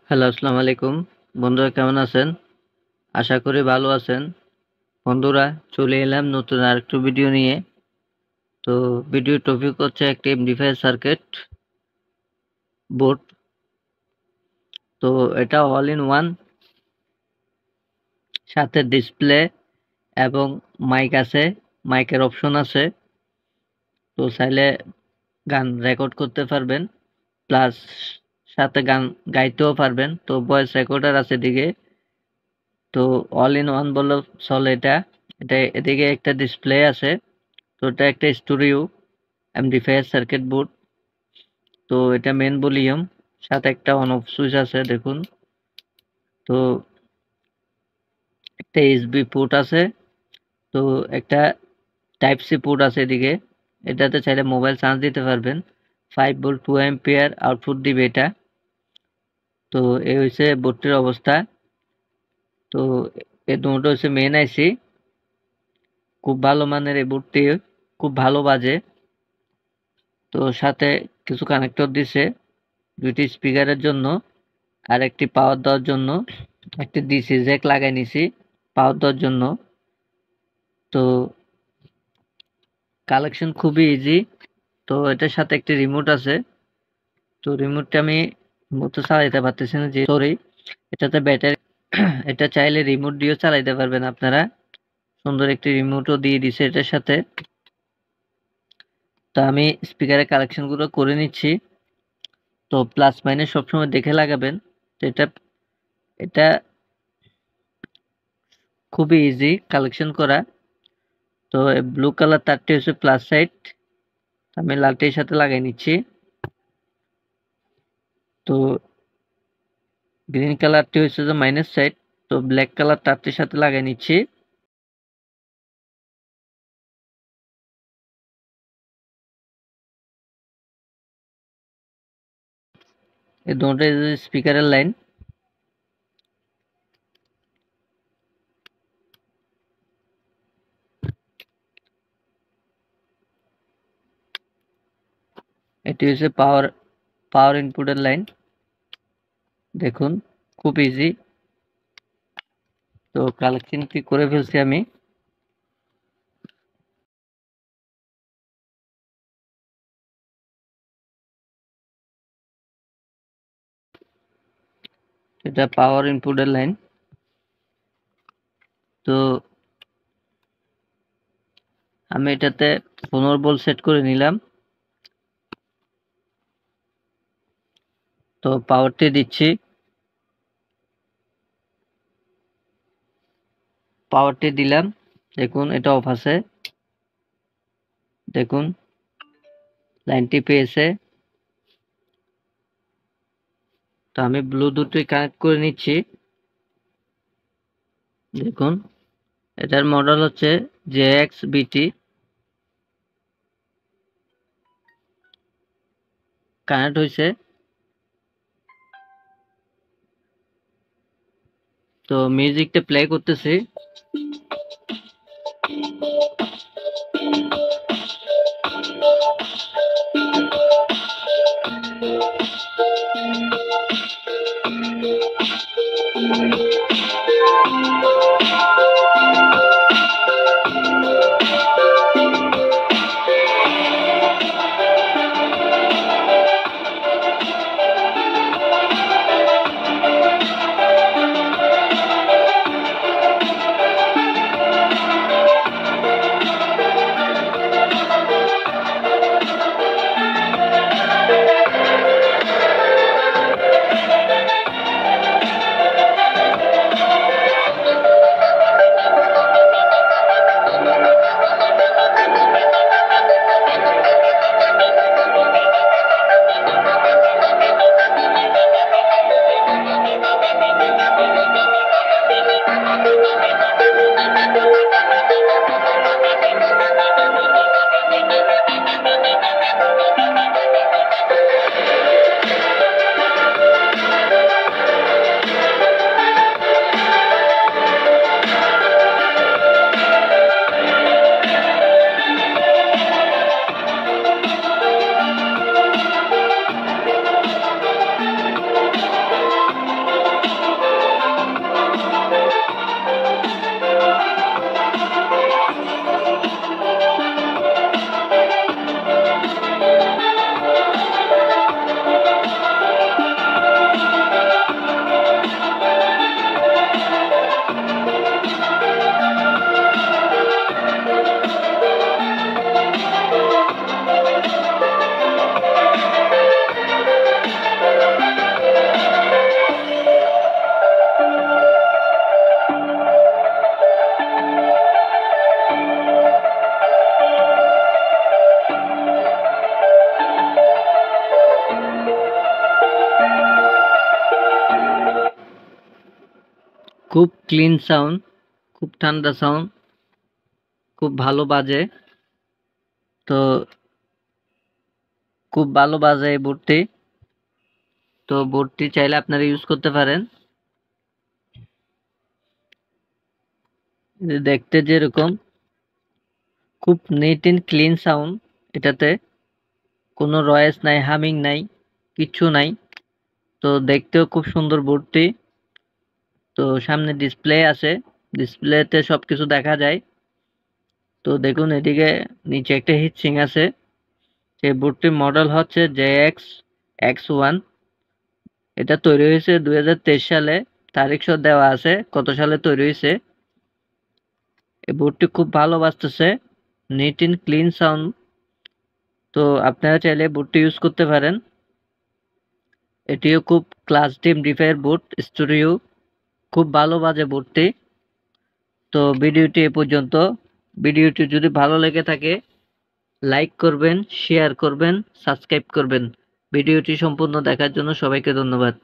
Hello, আসসালামু আলাইকুম। বন্ধুরা কেমন আছেন? আশা করি ভালো আছেন। বন্ধুরা চলে এলাম নতুন আরেকটু ভিডিও নিয়ে। তো ভিডিওর টপিক হচ্ছে একটি এমপ্লিফায়ার সার্কিট বোর্ড। তো এটা অল ইন ওয়ান, সাথে ডিসপ্লে এবং মাইক আছে, মাইকের অপশন আছে। তো চাইলে গান রেকর্ড করতে পারবেন, প্লাস সাথে গান গাইতেও পারবেন। তো ভয়েস রেকর্ডার আছে এদিকে। তো অল ইন ওয়ান বললেও চলে এটা। এদিকে একটা ডিসপ্লে আছে। তো এটা একটা স্টুডিও এমপ্লিফায়ার সার্কিট বোর্ড। তো এটা মেন ভলিউম, সাথে একটা অন অফ সুইচ আছে দেখুন। তো একটা ইউএসবি পোর্ট আছে। তো একটা টাইপ সি পোর্ট আছে এদিকে। এটাতে চাইলে মোবাইল চার্জ দিতে পারবেন। 5 ভোল্ট 2 অ্যাম্পিয়ার আউটপুট দিবে এটা। তো এই হচ্ছে বোর্ডটির অবস্থা। তো এই দুটো হচ্ছে মেন আইসি। খুব ভালো মানের এই বোর্ডটি, খুব ভালো বাজে। তো সাথে কিছু কানেক্টর দিছে, দুইটি স্পিকারের জন্য আর একটি পাওয়ার দেওয়ার জন্য। একটি ডিসি জ্যাক লাগাই নিছি পাওয়ার দেওয়ার জন্য। তো কালেকশন খুবই ইজি। তো এটার সাথে একটি রিমোট আছে। তো রিমোটটা আমি মতো চালাইতে পারতেছি না, যে সরি, এটাতে ব্যাটারি এটা চাইলে রিমোট দিয়েও চালাইতে পারবেন আপনারা। সুন্দর একটি রিমোটও দিয়ে দিছে এটার সাথে। তো আমি স্পিকারের কালেকশন গুলো করে নিচ্ছি। তো প্লাস মাইনাস সবসময় দেখে লাগাবেন। তো এটা এটা খুবই ইজি কালেকশন করা। তো ব্লু কালার তারটি হচ্ছে প্লাস সাইড, আমি লালটির সাথে লাগাই নিচ্ছি। তো গ্রিন কালারটি হচ্ছে যে মাইনাস সাইড। তো ব্ল্যাক কালার তারটির সাথে লাগাই নিচ্ছি। এই দুটোই স্পিকারের লাইন। এটি হচ্ছে পাওয়ার পাওয়ার ইনপুটের লাইন। দেখুন খুব ইজি। তো কালেকশনটি করে ফেলছি আমি। এটা পাওয়ার ইনপুটের লাইন। তো আমি এটাতে 15 ভোল্ট সেট করে নিলাম। তো পাওয়ারটি দিচ্ছি, পাওয়ারটি দিলাম। দেখুন এটা অফ আছে। দেখুন লাইনটি পেয়েছে। তো আমি ব্লুটুথে কানেক্ট করে নিচ্ছি। দেখুন এটার মডেল হচ্ছে JX-BT। কানেক্ট হয়েছে। তো মিউজিকটা প্লে করতেছি। খুব ক্লিন সাউন্ড, খুব ঠান্ডা সাউন্ড, খুব ভালো বাজে। তো খুব ভালো বাজে এই বোর্ডটি। তো বোর্ডটি চাইলে আপনারা ইউজ করতে পারেন। দেখতে যেরকম, খুব নিট এন্ড ক্লিন সাউন্ড এটাতে, কোনো নয়েজ নাই, হামিং নাই, কিচ্ছু নাই। তো দেখতেও খুব সুন্দর বোর্ডটি। তো সামনে ডিসপ্লে আছে, ডিসপ্লেতে সবকিছু দেখা যায়। তো দেখুন এদিকে নিচে একটা হিটসিং আছে। সেই বোর্ডটির মডেল হচ্ছে JX-X1। এটা তৈরি হয়েছে 2023 সালে, তারিখ সহ দেওয়া আছে কত সালে তৈরি হয়েছে। এই বোর্ডটি খুব ভালো বাজতেছে, নিট এন্ড ক্লিন সাউন্ড। তো আপনারা চাইলে বোর্ডটি ইউজ করতে পারেন। এটিও খুব class D MDF board studio, খুব ভালো বাজে বোর্ডটি। তো ভিডিওটি এ পর্যন্ত। ভিডিওটি যদি ভালো লেগে থাকে লাইক করবেন, শেয়ার করবেন, সাবস্ক্রাইব করবেন। ভিডিওটি সম্পূর্ণ দেখার জন্য সবাইকে ধন্যবাদ।